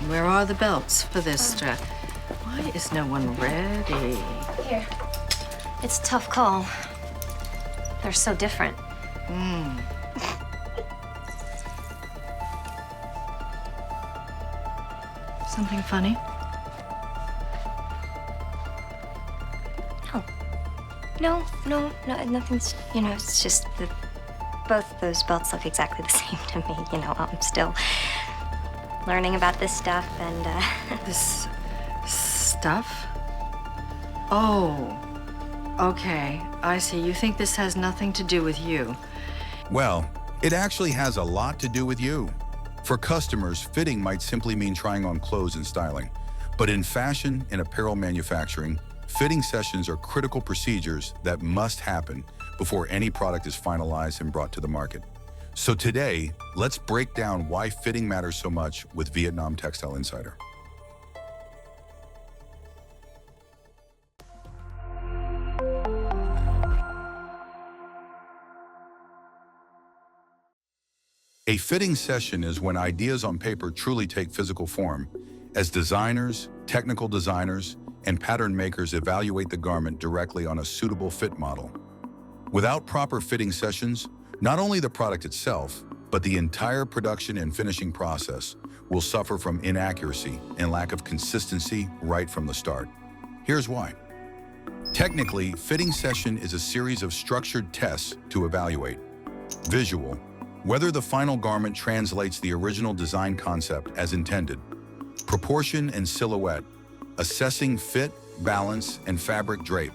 Where are the belts for this dress? Why is no one ready? Here. It's a tough call. They're so different. Something funny? No, nothing's, it's just that both those belts look exactly the same to me. I'm still learning about this stuff and, This stuff? Oh, okay. I see. You think this has nothing to do with you. Well, it actually has a lot to do with you. For customers, fitting might simply mean trying on clothes and styling. But in fashion and apparel manufacturing, fitting sessions are critical procedures that must happen before any product is finalized and brought to the market. So today, let's break down why fitting matters so much with Vietnam Textile Insider. A fitting session is when ideas on paper truly take physical form, as designers, technical designers, and pattern makers evaluate the garment directly on a suitable fit model. Without proper fitting sessions, not only the product itself, but the entire production and finishing process will suffer from inaccuracy and lack of consistency right from the start. Here's why. Technically, fitting session is a series of structured tests to evaluate. Visual, whether the final garment translates the original design concept as intended. Proportion and silhouette, assessing fit, balance, and fabric drape.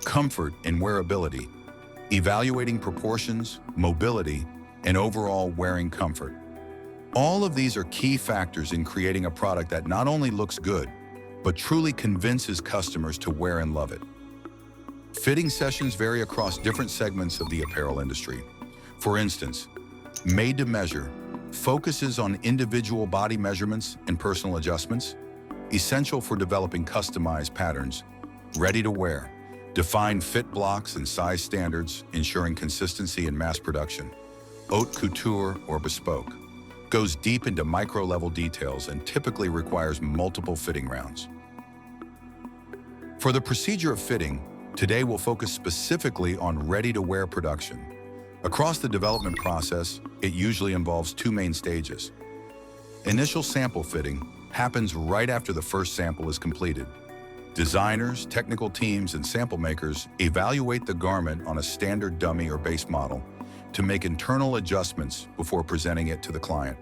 Comfort and wearability, evaluating proportions, mobility, and overall wearing comfort. All of these are key factors in creating a product that not only looks good, but truly convinces customers to wear and love it. Fitting sessions vary across different segments of the apparel industry. For instance, made to measure focuses on individual body measurements and personal adjustments, essential for developing customized patterns. Ready to wear, define fit blocks and size standards, ensuring consistency in mass production. Haute couture or bespoke, goes deep into micro-level details and typically requires multiple fitting rounds. For the procedure of fitting, today we'll focus specifically on ready-to-wear production. Across the development process, it usually involves two main stages. Initial sample fitting happens right after the first sample is completed. Designers, technical teams, and sample makers evaluate the garment on a standard dummy or base model to make internal adjustments before presenting it to the client.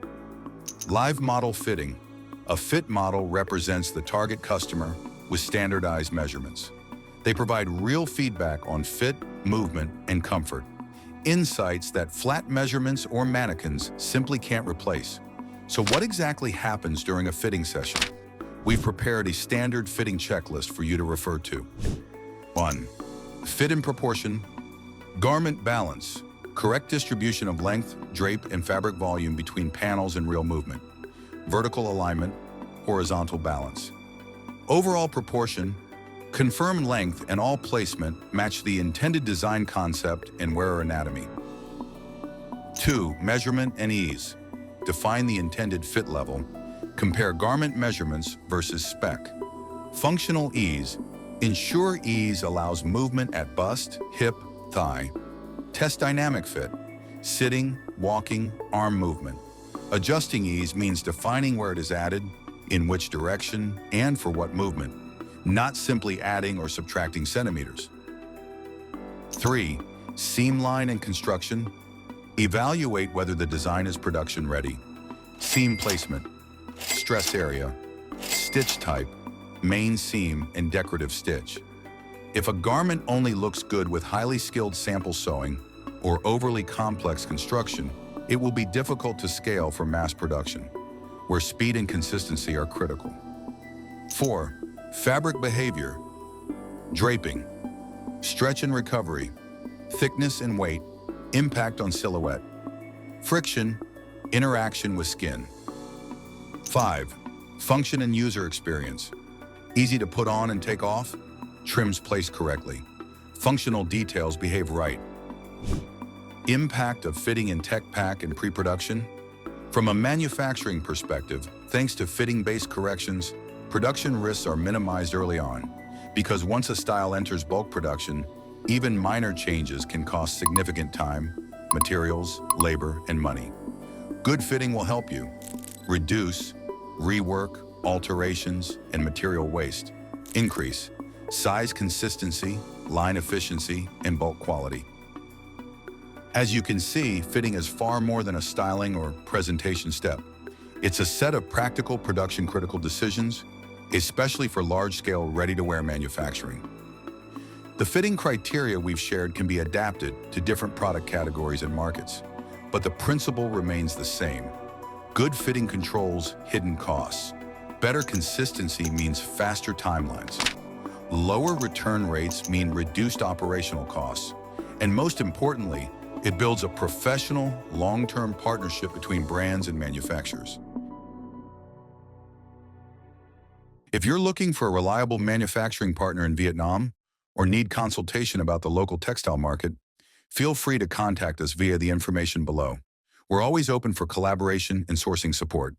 Live model fitting. A fit model represents the target customer with standardized measurements. They provide real feedback on fit, movement, and comfort. Insights that flat measurements or mannequins simply can't replace. So what exactly happens during a fitting session? We've prepared a standard fitting checklist for you to refer to. 1. Fit and proportion. Garment balance. Correct distribution of length, drape, and fabric volume between panels and real movement. Vertical alignment, horizontal balance. Overall proportion. Confirm length and all placement match the intended design concept and wearer anatomy. 2. Measurement and ease. Define the intended fit level. Compare garment measurements versus spec. Functional ease. Ensure ease allows movement at bust, hip, thigh. Test dynamic fit. Sitting, walking, arm movement. Adjusting ease means defining where it is added, in which direction, and for what movement, not simply adding or subtracting centimeters. 3. Seam line and construction. Evaluate whether the design is production ready. Seam placement, stress area, stitch type, main seam, and decorative stitch. If a garment only looks good with highly skilled sample sewing or overly complex construction, it will be difficult to scale for mass production, where speed and consistency are critical. 4. Fabric behavior, draping, stretch and recovery, thickness and weight, impact on silhouette, friction, interaction with skin. 5. Function and user experience, easy to put on and take off, trims placed correctly, functional details behave right. Impact of fitting in tech pack and pre-production, From a manufacturing perspective, thanks to fitting-based corrections, production risks are minimized early on, because once a style enters bulk production, even minor changes can cost significant time, materials, labor, and money. Good fitting will help you reduce rework, alterations, and material waste, increase size consistency, line efficiency, and bulk quality. As you can see, fitting is far more than a styling or presentation step. It's a set of practical production-critical decisions, especially for large-scale, ready-to-wear manufacturing. The fitting criteria we've shared can be adapted to different product categories and markets, but the principle remains the same. Good fitting controls hidden costs. Better consistency means faster timelines. Lower return rates mean reduced operational costs. And most importantly, it builds a professional, long-term partnership between brands and manufacturers. If you're looking for a reliable manufacturing partner in Vietnam or need consultation about the local textile market, feel free to contact us via the information below. We're always open for collaboration and sourcing support.